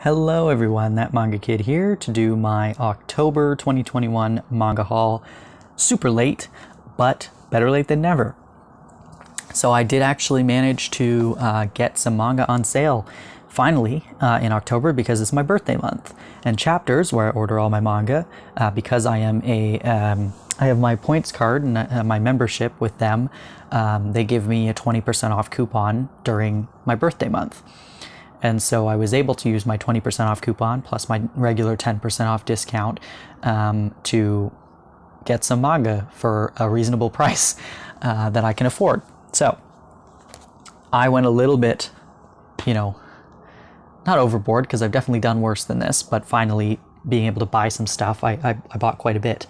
Hello everyone, that Manga Kid here to do my October 2021 manga haul. Super late, but better late than never. So I did actually manage to get some manga on sale finally in October because it's my birthday month. And Chapters, where I order all my manga, because I am I have my points card and my membership with them, they give me a 20% off coupon during my birthday month. And so I was able to use my 20% off coupon plus my regular 10% off discount to get some manga for a reasonable price that I can afford. So I went a little bit, not overboard because I've definitely done worse than this, but finally being able to buy some stuff, I bought quite a bit.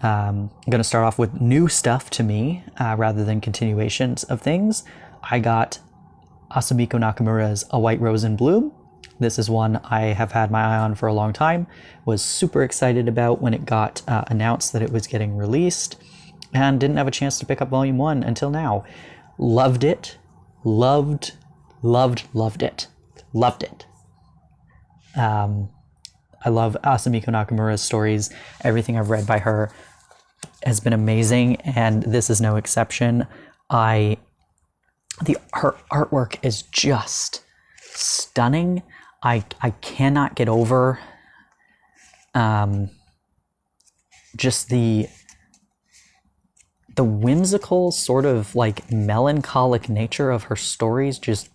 I'm going to start off with new stuff to me rather than continuations of things. I got Asumiko Nakamura's A White Rose in Bloom. This is one I have had my eye on for a long time. Was super excited about when it got announced that it was getting released, and didn't have a chance to pick up volume 1 until now. Loved it. Loved it. I love Asumiko Nakamura's stories. Everything I've read by her has been amazing, and this is no exception. Her artwork is just stunning. I cannot get over just the whimsical sort of like melancholic nature of her stories. Just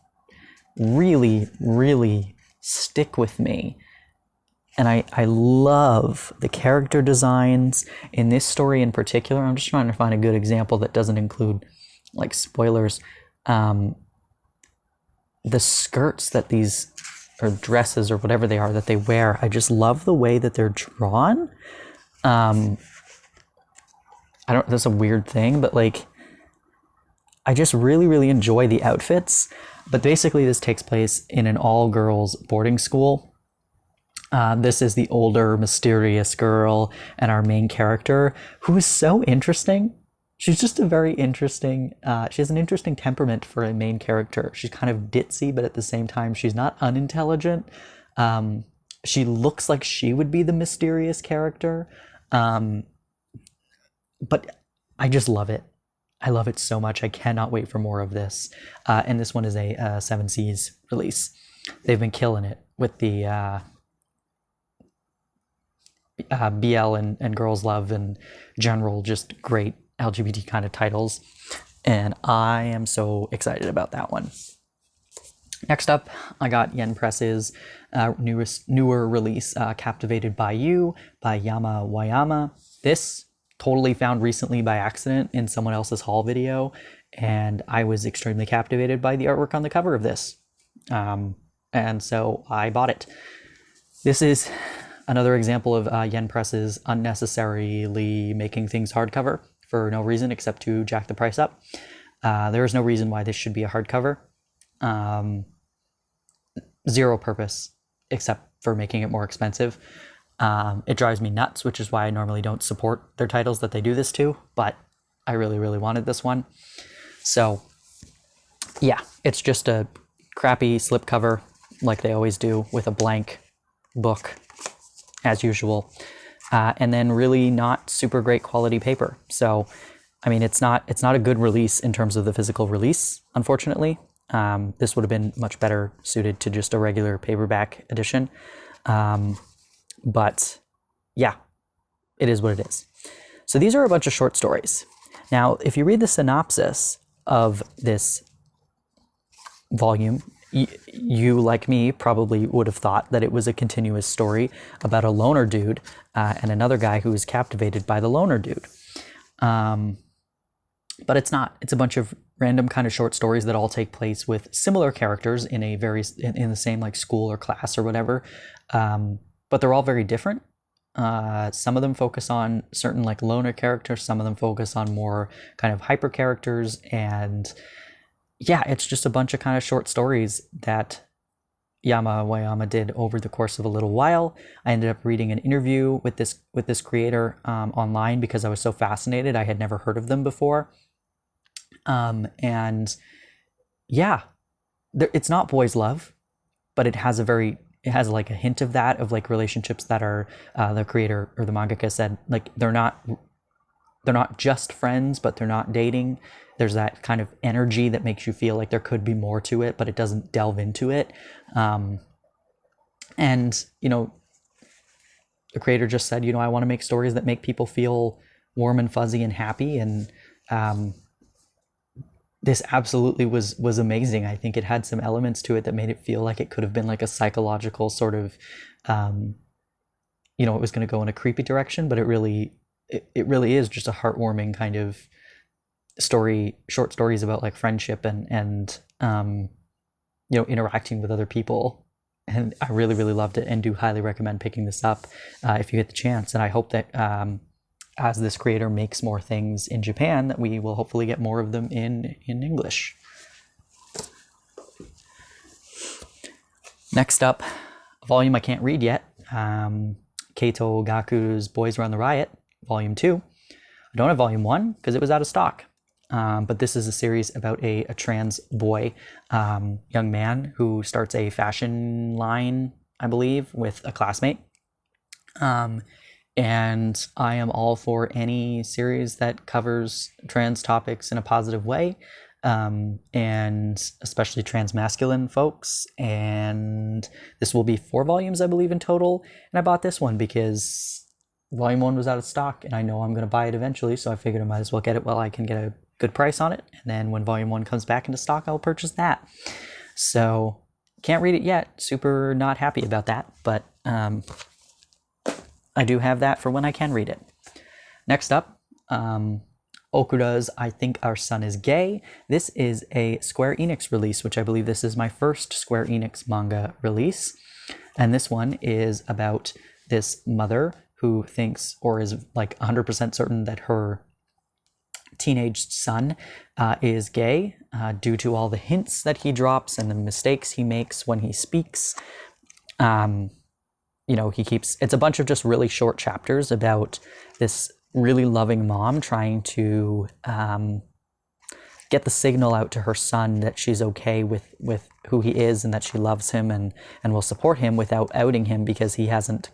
really stick with me. And I love the character designs in this story in particular. I'm just trying to find a good example that doesn't include like spoilers. The skirts that these, or dresses or whatever they are that they wear, I just love the way that they're drawn. That's a weird thing, but like, I just really enjoy the outfits. But basically this takes place in an all-girls boarding school. This is the older, mysterious girl and our main character, who is so interesting. She's just a very interesting, she has an interesting temperament for a main character. She's kind of ditzy, but at the same time, she's not unintelligent. She looks like she would be the mysterious character. But I just love it. I love it so much. I cannot wait for more of this. And this one is a 7 Seas release. They've been killing it with the BL and Girls Love and general, just great LGBT kind of titles, and I am so excited about that one. Next up, I got Yen Press's newer release, Captivated by You by Yama Wayama. This totally found recently by accident in someone else's haul video, and I was extremely captivated by the artwork on the cover of this, and so I bought it. This is another example of Yen Press's unnecessarily making things hardcover for no reason except to jack the price up. There is no reason why this should be a hardcover. Zero purpose except for making it more expensive. It drives me nuts, which is why I normally don't support their titles that they do this to, but I really wanted this one. So yeah, it's just a crappy slipcover like they always do with a blank book as usual. And then really not super great quality paper. So, I mean, it's not a good release in terms of the physical release, unfortunately. This would have been much better suited to just a regular paperback edition. But yeah, it is what it is. So these are a bunch of short stories. Now, if you read the synopsis of this volume, you, like me, probably would have thought that it was a continuous story about a loner dude and another guy who is captivated by the loner dude. But it's not. It's a bunch of random kind of short stories that all take place with similar characters in the same like school or class or whatever. But they're all very different. Some of them focus on certain like loner characters. Some of them focus on more kind of hyper characters, and yeah, it's just a bunch of kind of short stories that Yama Wayama did over the course of a little while. I ended up reading an interview with this creator online because I was so fascinated. I had never heard of them before. And yeah, it's not boys love, but it has a very it has like a hint of that, of like relationships that are the creator or the mangaka said like they're not just friends, but they're not dating. There's that kind of energy that makes you feel like there could be more to it, but it doesn't delve into it. And the creator just said, I want to make stories that make people feel warm and fuzzy and happy. And this absolutely was amazing. I think it had some elements to it that made it feel like it could have been like a psychological sort of, it was going to go in a creepy direction, but it really is just a heartwarming kind of story, short stories about like friendship and interacting with other people. And I really, really loved it and do highly recommend picking this up if you get the chance. And I hope that as this creator makes more things in Japan, that we will hopefully get more of them in English. Next up, a volume I can't read yet, Keito Gaku's Boys Run the Riot, Volume 2. I don't have Volume 1 because it was out of stock. But this is a series about a trans boy, young man who starts a fashion line, I believe, with a classmate. And I am all for any series that covers trans topics in a positive way, and especially trans masculine folks. And this will be 4 volumes, I believe, in total. And I bought this one because Volume 1 was out of stock, and I know I'm going to buy it eventually, so I figured I might as well get it while I can get a good price on it. And then when Volume 1 comes back into stock, I'll purchase that. So can't read it yet. Super not happy about that, but I do have that for when I can read it. Next up, Okura's I Think Our Son is Gay. This is a Square Enix release, which I believe this is my first Square Enix manga release. And this one is about this mother who thinks, or is like 100% certain, that her teenage son is gay due to all the hints that he drops and the mistakes he makes when he speaks. It's a bunch of just really short chapters about this really loving mom trying to get the signal out to her son that she's okay with who he is and that she loves him and will support him without outing him, because he hasn't.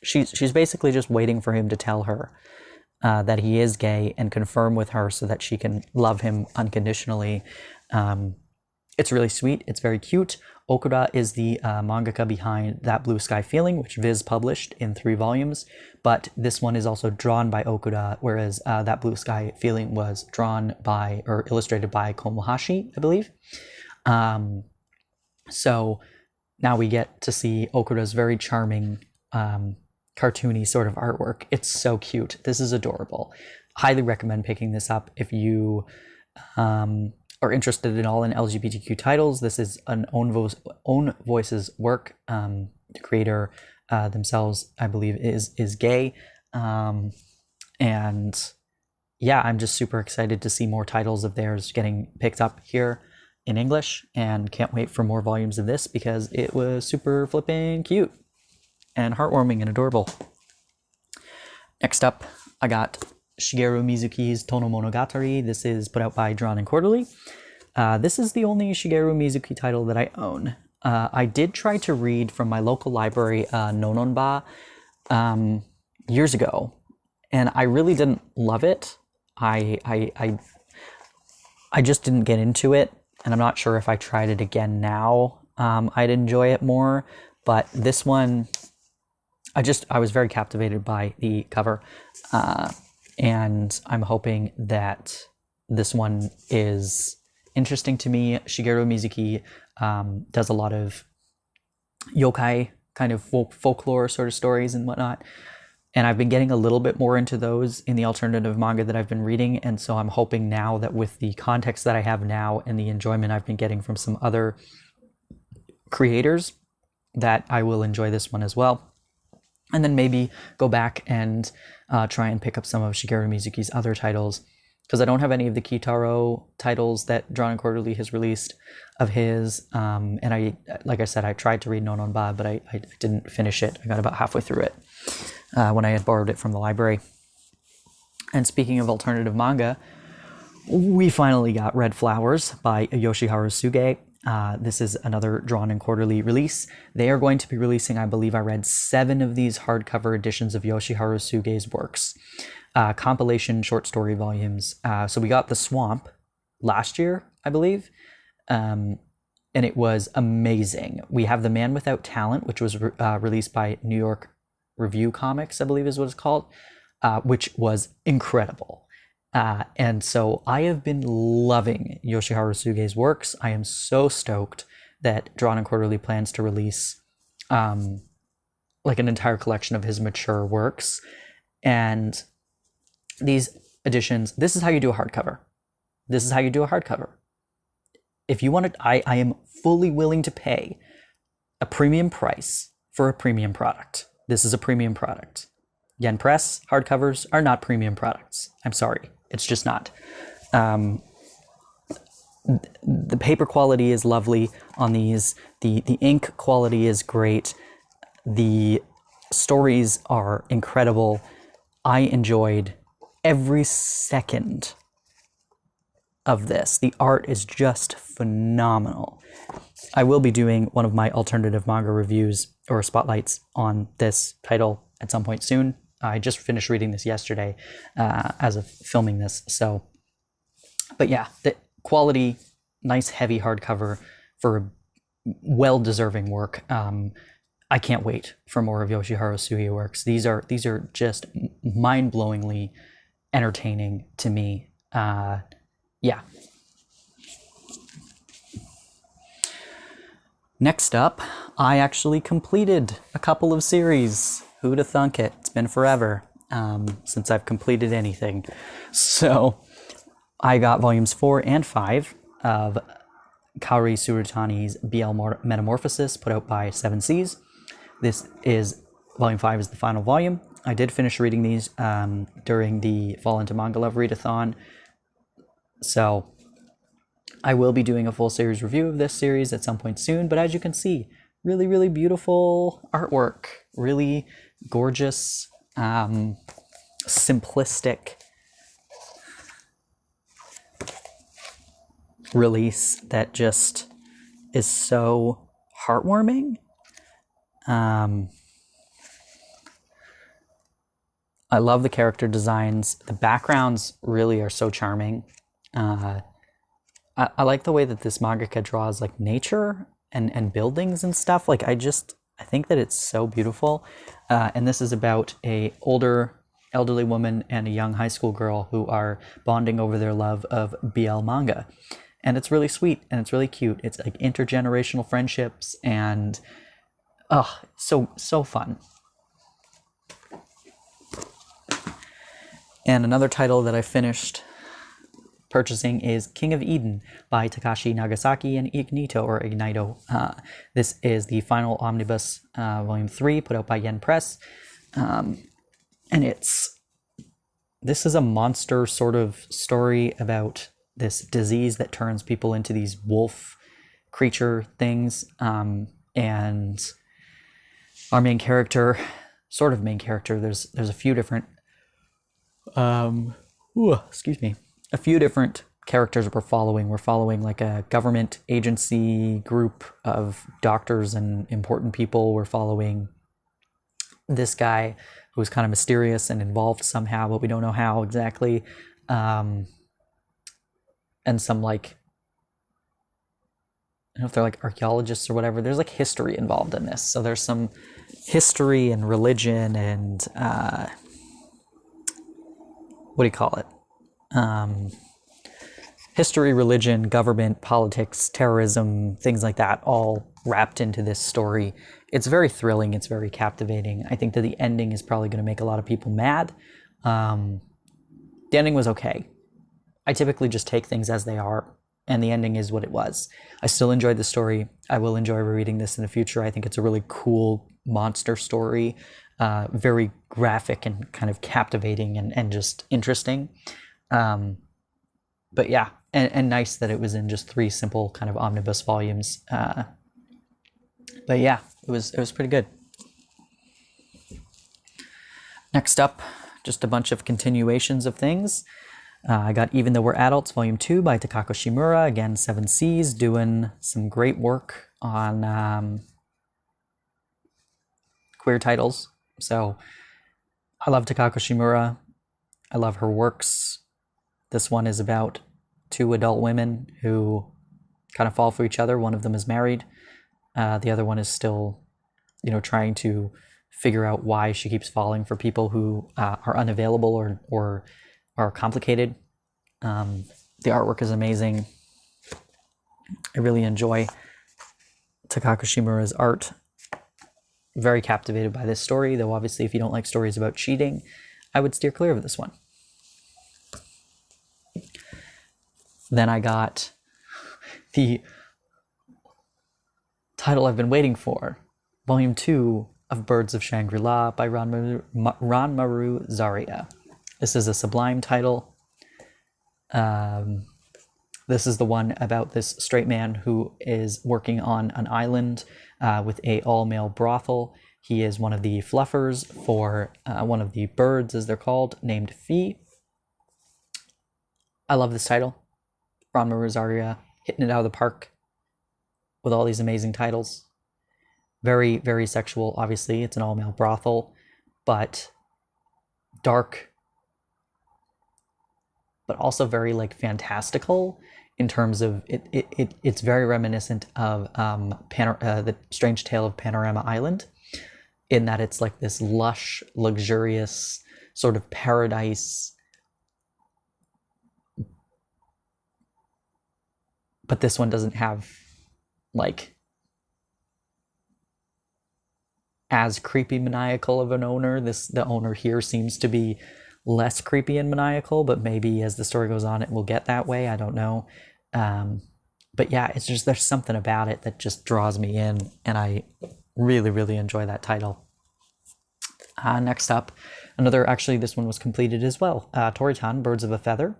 She's basically just waiting for him to tell her that he is gay and confirm with her so that she can love him unconditionally. It's really sweet. It's very cute. Okura is the mangaka behind That Blue Sky Feeling, which Viz published in 3 volumes. But this one is also drawn by Okura, whereas That Blue Sky Feeling was drawn by, or illustrated by, Komohashi, I believe. So now we get to see Okura's very charming cartoony sort of artwork. It's so cute. This is adorable. Highly recommend picking this up if you are interested at all in LGBTQ titles. This is an own voices work. The creator themselves, I believe, is gay. And yeah, I'm just super excited to see more titles of theirs getting picked up here in English, and can't wait for more volumes of this because it was super flipping cute and heartwarming and adorable. Next up, I got Shigeru Mizuki's Tonomonogatari. This is put out by Drawn and Quarterly. This is the only Shigeru Mizuki title that I own. I did try to read from my local library, Nononba, years ago, and I really didn't love it. I just didn't get into it, and I'm not sure if I tried it again now, I'd enjoy it more. But this one, I was very captivated by the cover, and I'm hoping that this one is interesting to me. Shigeru Mizuki does a lot of yokai kind of folklore sort of stories and whatnot, and I've been getting a little bit more into those in the alternative manga that I've been reading. And so I'm hoping now that with the context that I have now and the enjoyment I've been getting from some other creators, that I will enjoy this one as well. And then maybe go back and try and pick up some of Shigeru Mizuki's other titles, because I don't have any of the Kitaro titles that Drawn and Quarterly has released of his. And like I said, I tried to read Nononba, but I didn't finish it. I got about halfway through it when I had borrowed it from the library. And speaking of alternative manga, we finally got Red Flowers by Yoshiharu Suge. This is another drawn and quarterly release. They are going to be releasing, I believe I read, 7 of these hardcover editions of Yoshiharu Suge's works. Compilation short story volumes. So we got The Swamp last year, I believe. And it was amazing. We have The Man Without Talent, which was released by New York Review Comics, I believe is what it's called, which was incredible. And so I have been loving Yoshiharu Suge's works. I am so stoked that Drawn and Quarterly plans to release like an entire collection of his mature works. And these editions, this is how you do a hardcover. This is how you do a hardcover. If you want it, I am fully willing to pay a premium price for a premium product. This is a premium product. Yen Press hardcovers are not premium products. I'm sorry. It's just not. The paper quality is lovely on these. The ink quality is great. The stories are incredible. I enjoyed every second of this. The art is just phenomenal. I will be doing one of my alternative manga reviews or spotlights on this title at some point soon. I just finished reading this yesterday as of filming this. So, but yeah, the quality, nice heavy hardcover for a well-deserving work. I can't wait for more of Yoshiharu Suge works. These are just mind-blowingly entertaining to me. Yeah. Next up, I actually completed a couple of series. Who'd have thunk it? It's been forever since I've completed anything. So I got volumes 4 and 5 of Kaori Surutani's BL Metamorphosis, put out by 7 Seas. This is, volume 5 is the final volume. I did finish reading these during the Fall Into Manga Love Readathon. So I will be doing a full series review of this series at some point soon, but as you can see, really, really beautiful artwork, really gorgeous, simplistic release that just is so heartwarming. I love the character designs. The backgrounds really are so charming. I like the way that this mangaka draws like nature and buildings and stuff. Like I think that it's so beautiful. And this is about a elderly woman and a young high school girl who are bonding over their love of BL manga. And it's really sweet and it's really cute. It's like intergenerational friendships and so fun. And another title that I finished purchasing is King of Eden by Takashi Nagasaki and Ignito. This is the final Omnibus, volume 3, put out by Yen Press. And this is a monster sort of story about this disease that turns people into these wolf creature things. And our main character, there's a few different a few different characters we're following. We're following like a government agency group of doctors and important people. We're following this guy who's kind of mysterious and involved somehow, but we don't know how exactly. And some like, I don't know if they're like archaeologists or whatever. There's like history involved in this. So there's some history and religion and what do you call it? History, religion, government, politics, terrorism, things like that, all wrapped into this story. It's very thrilling. It's very captivating. I think that the ending is probably going to make a lot of people mad. The ending was okay. I typically just take things as they are, and the ending is what it was. I still enjoyed the story. I will enjoy rereading this in the future. I think it's a really cool monster story, very graphic and kind of captivating and just interesting. But yeah, and nice that it was in just 3 simple kind of omnibus volumes. But yeah, it was pretty good. Next up, just a bunch of continuations of things. I got Even Though We're Adults, Volume 2 by Takako Shimura. Again, 7Cs, doing some great work on queer titles. So I love Takako Shimura. I love her works. This one is about two adult women who kind of fall for each other. One of them is married. The other one is still, trying to figure out why she keeps falling for people who are unavailable or are complicated. The artwork is amazing. I really enjoy Takako Shimura's art. Very captivated by this story, though obviously if you don't like stories about cheating, I would steer clear of this one. Then I got the title I've been waiting for, Volume 2 of Birds of Shangri-La by Ranmaru Zaria. This is a Sublime title. This is the one about this straight man who is working on an island with a all-male brothel. He is one of the fluffers for one of the birds, as they're called, named Fee. I love this title. Ranmaru Zaria hitting it out of the park with all these amazing titles. Very, very sexual, obviously. It's an all-male brothel, but dark, but also very fantastical in terms of it's very reminiscent of the Strange Tale of Panorama Island, in that it's like this lush, luxurious sort of paradise, but this one doesn't have as creepy maniacal of an owner. The owner here seems to be less creepy and maniacal, but maybe as the story goes on it will get that way. I don't know. But yeah, it's just, there's something about it that just draws me in, and I really, really enjoy that title. Next up, actually this one was completed as well. Toritan, Birds of a Feather.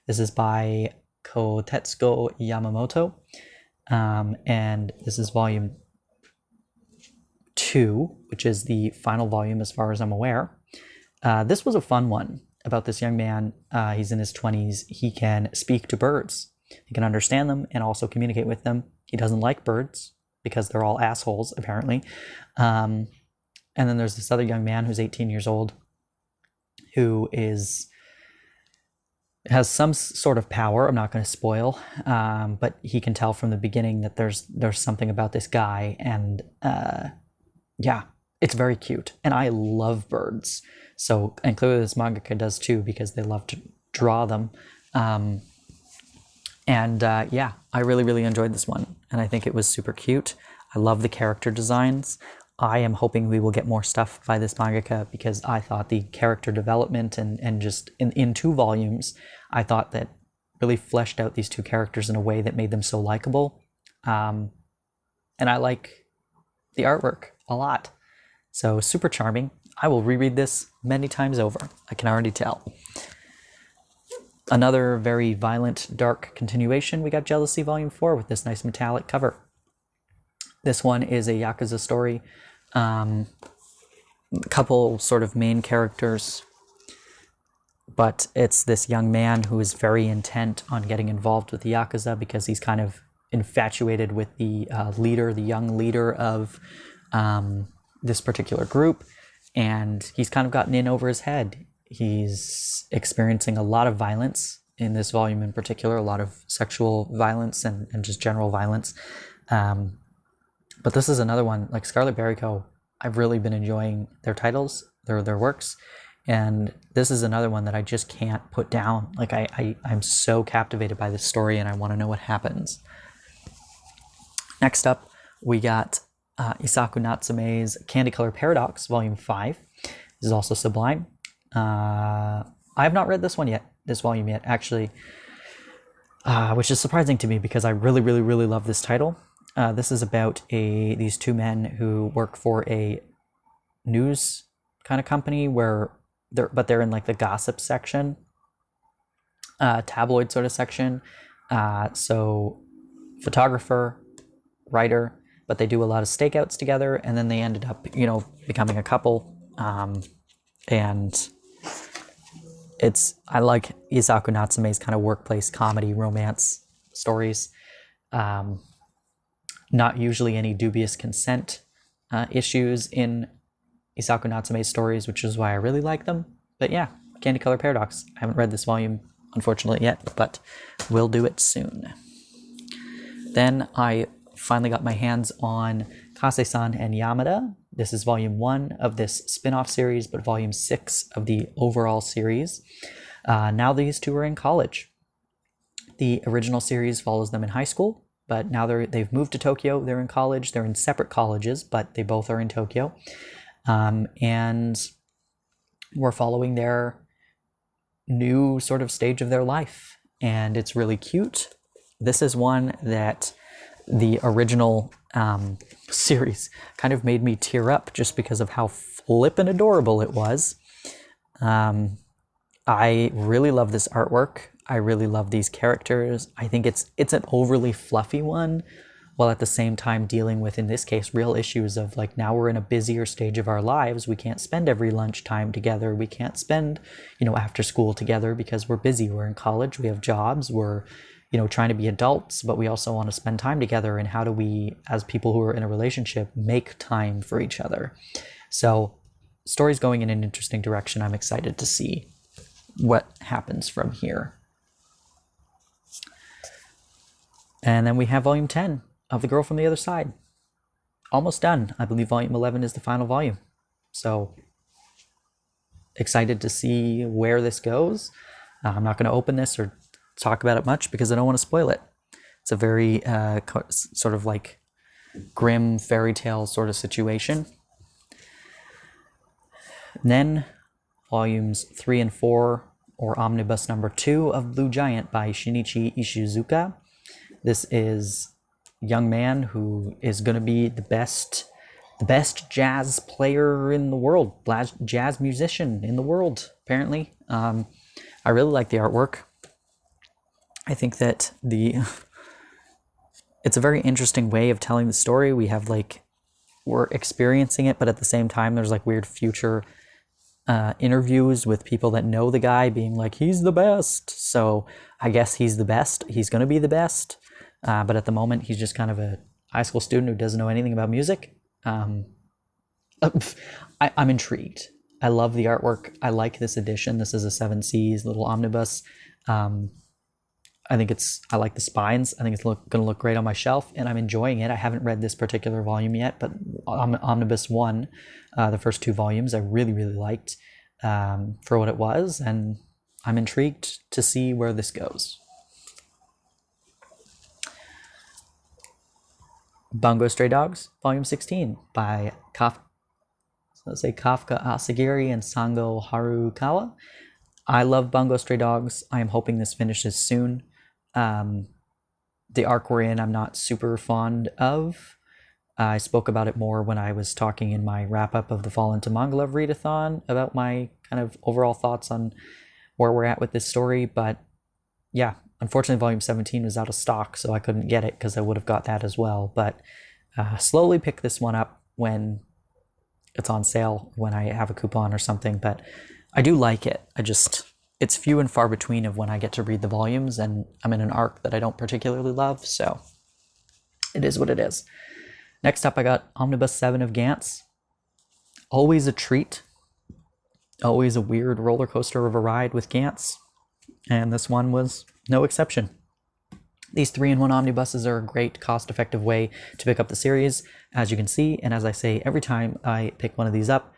This is by Kotetsuko Yamamoto. And this is volume 2, which is the final volume as far as I'm aware. This was a fun one about this young man. He's in his 20s. He can speak to birds. He can understand them and also communicate with them. He doesn't like birds because they're all assholes, apparently. And then there's this other young man who's 18 years old who has some sort of power. I'm not going to spoil, but he can tell from the beginning that there's something about this guy, and yeah, it's very cute. And I love birds, and clearly this mangaka does too, because they love to draw them. Yeah, I really, really enjoyed this one, and I think it was super cute. I love the character designs. I am hoping we will get more stuff by this mangaka, because I thought the character development and just in 2 volumes, I thought that really fleshed out these 2 characters in a way that made them so likable. And I like the artwork a lot. So super charming. I will reread this many times over. I can already tell. Another very violent, dark continuation. We got Jealousy Volume 4 with this nice metallic cover. This one is a Yakuza story. Couple sort of main characters, but it's this young man who is very intent on getting involved with the Yakuza because he's kind of infatuated with the young leader of this particular group, and he's kind of gotten in over his head. He's experiencing a lot of violence in this volume in particular, a lot of sexual violence and just general violence. But this is another one, like Scarlet Berry Co. I've really been enjoying their titles, their works, and this is another one that I just can't put down. Like I'm so captivated by this story, and I want to know what happens. Next up, we got Isaku Natsume's Candy Color Paradox, Volume 5. This is also Sublime. I have not read this volume yet, actually, which is surprising to me because I really, really, really love this title. This is about these 2 men who work for a news kind of company where they're in like the gossip section, tabloid sort of section. So photographer, writer, but they do a lot of stakeouts together, and then they ended up, becoming a couple. And I like Isaku Natsume's kind of workplace comedy romance stories. Not usually any dubious consent issues in Isaku Natsume's stories, which is why I really like them. But yeah, Candy Color Paradox. I haven't read this volume, unfortunately, yet, but will do it soon. Then I finally got my hands on Casa-San and Yamada. This is volume 1 of this spin-off series, but volume 6 of the overall series. Now these two are in college. The original series follows them in high school, but now they've moved to Tokyo. They're in college. They're in separate colleges, but they both are in Tokyo. And we're following their new sort of stage of their life. And it's really cute. This is one that the original series kind of made me tear up just because of how flippin' adorable it was. I really love this artwork. I really love these characters. I think it's an overly fluffy one, while at the same time dealing with, in this case, real issues of like, now we're in a busier stage of our lives. We can't spend every lunchtime together. We can't spend, after school together because we're busy. We're in college. We have jobs. We're, trying to be adults, but we also want to spend time together. And how do we, as people who are in a relationship, make time for each other? So, story's going in an interesting direction. I'm excited to see what happens from here. And then we have volume 10 of The Girl from the Other Side. Almost done. I believe volume 11 is the final volume. So, excited to see where this goes. I'm not going to open this or talk about it much because I don't want to spoil it. It's a very sort of like grim fairy tale sort of situation. And then volumes 3 and 4, or Omnibus number 2 of Blue Giant by Shinichi Ishizuka. This is a young man who is going to be the best jazz player in the world, jazz musician in the world, apparently. I really like the artwork. I think that it's a very interesting way of telling the story. We're experiencing it, but at the same time, there's like weird future interviews with people that know the guy being like, he's the best. So I guess he's the best. He's going to be the best. But at the moment, he's just kind of a high school student who doesn't know anything about music. I'm intrigued. I love the artwork. I like this edition. This is a 7C's little omnibus. I like the spines. I think it's going to look great on my shelf, and I'm enjoying it. I haven't read this particular volume yet, but Omnibus 1, the first 2 volumes, I really, really liked for what it was, and I'm intrigued to see where this goes. Bongo Stray Dogs, Volume 16 by Kafka Asagiri and Sango Harukawa. I love Bongo Stray Dogs. I am hoping this finishes soon. The arc we're in, I'm not super fond of. I spoke about it more when I was talking in my wrap-up of the Fall Into Manga Love readathon about my kind of overall thoughts on where we're at with this story. But yeah, unfortunately, Volume 17 was out of stock, so I couldn't get it because I would have got that as well. But slowly pick this one up when it's on sale, when I have a coupon or something. But I do like it. It's few and far between of when I get to read the volumes, and I'm in an arc that I don't particularly love, so it is what it is. Next up, I got Omnibus 7 of Gantz. Always a treat. Always a weird roller coaster of a ride with Gantz, and this one was no exception. These 3-in-1 omnibuses are a great cost-effective way to pick up the series, as you can see, and as I say every time I pick one of these up,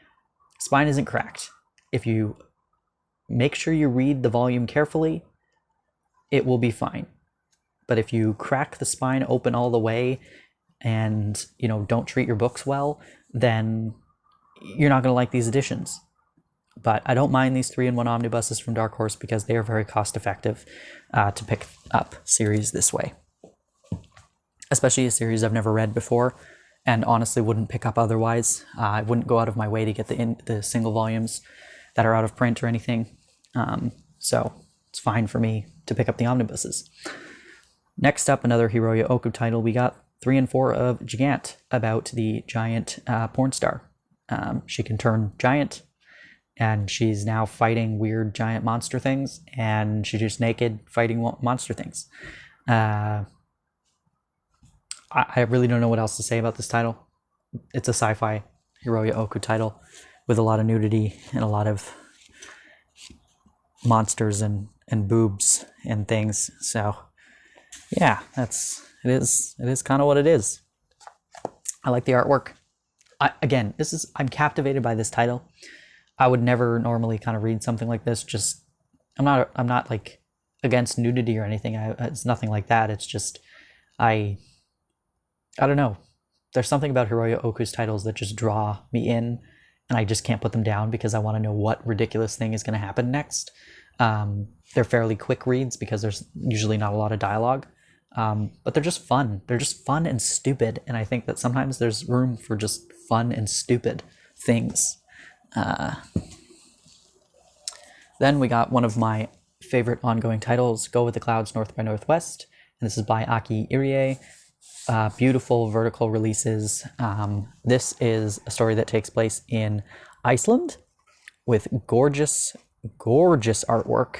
spine isn't cracked. If you make sure you read the volume carefully, it will be fine. But if you crack the spine open all the way and, don't treat your books well, then you're not going to like these editions. But I don't mind these 3-in-1 omnibuses from Dark Horse because they are very cost effective to pick up series this way. Especially a series I've never read before and honestly wouldn't pick up otherwise. I wouldn't go out of my way to get the single volumes that are out of print or anything. So it's fine for me to pick up the omnibuses. Next up, another Hiroya Oku title. We got 3 and 4 of Gigant, about the giant porn star. She can turn giant, and she's now fighting weird giant monster things, and she's just naked fighting monster things. I really don't know what else to say about this title. It's a sci-fi Hiroya Oku title with a lot of nudity and a lot of monsters and boobs and things. So yeah, it is kind of what it is. I like the artwork. I'm captivated by this title. I would never normally kind of read something like this. Just I'm not like against nudity or anything. It's nothing like that. It's just I don't know. There's something about Hiroya Oku's titles that just draw me in, and I just can't put them down because I want to know what ridiculous thing is going to happen next. They're fairly quick reads because there's usually not a lot of dialogue, but they're just fun. They're just fun and stupid, and I think that sometimes there's room for just fun and stupid things. Then we got one of my favorite ongoing titles, Go With the Clouds North by Northwest, and this is by Aki Irie. Beautiful vertical releases. This is a story that takes place in Iceland with gorgeous artwork.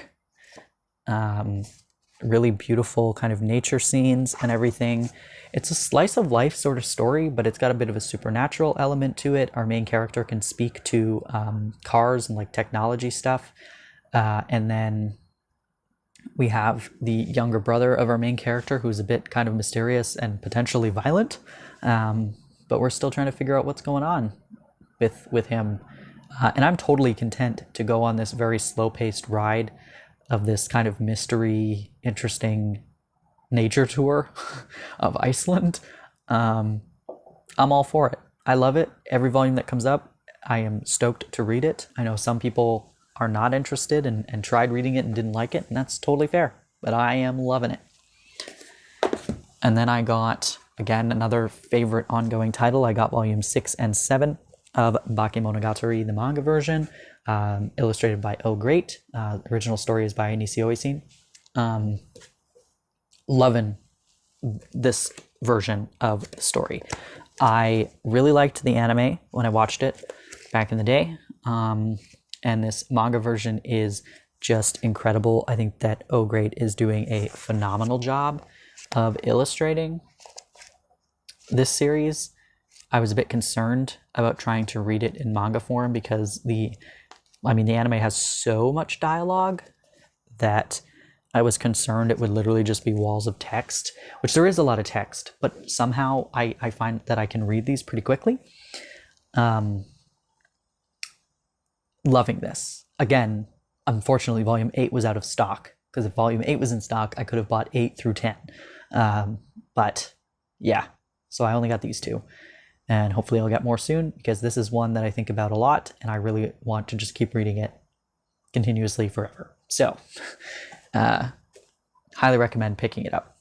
Really beautiful kind of nature scenes and everything. It's a slice of life sort of story, but it's got a bit of a supernatural element to it. Our main character can speak to cars and like technology stuff. And then we have the younger brother of our main character who's a bit kind of mysterious and potentially violent. But we're still trying to figure out what's going on with him. And I'm totally content to go on this very slow-paced ride of this kind of mystery, interesting nature tour of Iceland. I'm all for it. I love it. Every volume that comes up, I am stoked to read it. I know some people are not interested and tried reading it and didn't like it, and that's totally fair. But I am loving it. And then I got, again, another favorite ongoing title. I got volume 6 and 7 of Bakemonogatari, the manga version, illustrated by Oh Great. The original story is by Nisio Isin. Loving this version of the story. I really liked the anime when I watched it back in the day. And this manga version is just incredible. I think that Oh Great is doing a phenomenal job of illustrating this series. I was a bit concerned about trying to read it in manga form because the anime has so much dialogue that I was concerned it would literally just be walls of text, which there is a lot of text, but somehow I find that I can read these pretty quickly. Loving this. Again, unfortunately, volume 8 was out of stock, because if volume 8 was in stock, I could have bought 8 through 10. But yeah, so I only got these two. And hopefully I'll get more soon, because this is one that I think about a lot, and I really want to just keep reading it continuously forever. So, highly recommend picking it up.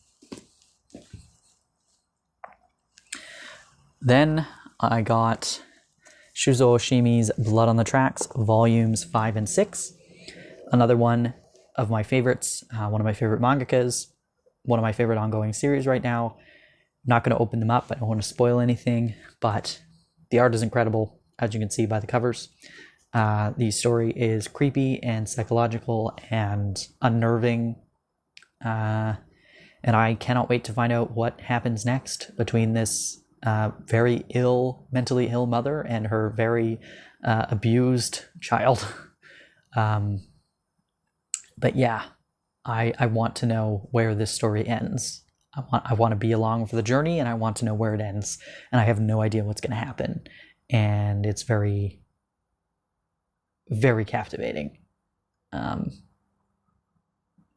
Then I got Shizuoshimi's Blood on the Tracks, volumes 5 and 6. Another one of my favorites, one of my favorite mangakas, one of my favorite ongoing series right now. Not going to open them up. I don't want to spoil anything, but the art is incredible, as you can see by the covers. The story is creepy and psychological and unnerving, and I cannot wait to find out what happens next between this very mentally ill mother and her very abused child. But yeah, I want to know where this story ends. I want to be along for the journey, and I want to know where it ends. And I have no idea what's going to happen. And it's very, very captivating. And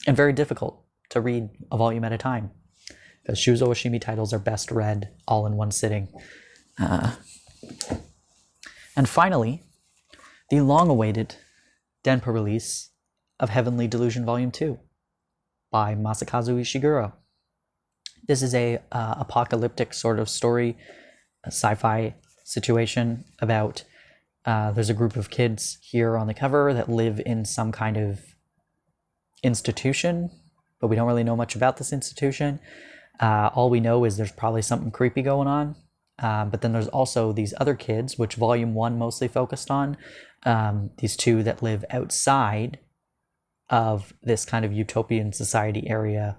very difficult to read a volume at a time, because Shizuoshimi titles are best read all in one sitting. And finally, the long-awaited Denpa release of Heavenly Delusion Volume 2 by Masakazu Ishiguro. This is a apocalyptic sort of story, a sci-fi situation about there's a group of kids here on the cover that live in some kind of institution, but we don't really know much about this institution. All we know is there's probably something creepy going on, But then there's also these other kids, which volume 1 mostly focused on, these two that live outside of this kind of utopian society area.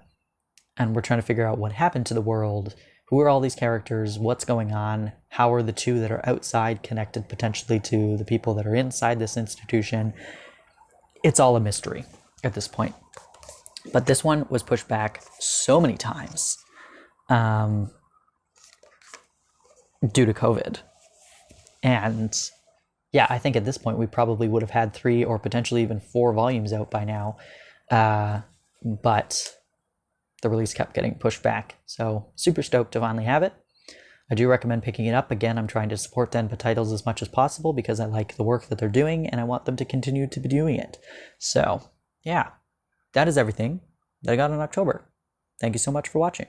And we're trying to figure out what happened to the world, who are all these characters, what's going on, how are the two that are outside connected potentially to the people that are inside this institution. It's all a mystery at this point. But this one was pushed back so many times due to COVID. And yeah, I think at this point we probably would have had 3 or potentially even 4 volumes out by now. But the release kept getting pushed back. So super stoked to finally have it. I do recommend picking it up. Again, I'm trying to support Denpa titles as much as possible because I like the work that they're doing and I want them to continue to be doing it. So yeah, that is everything that I got in October. Thank you so much for watching.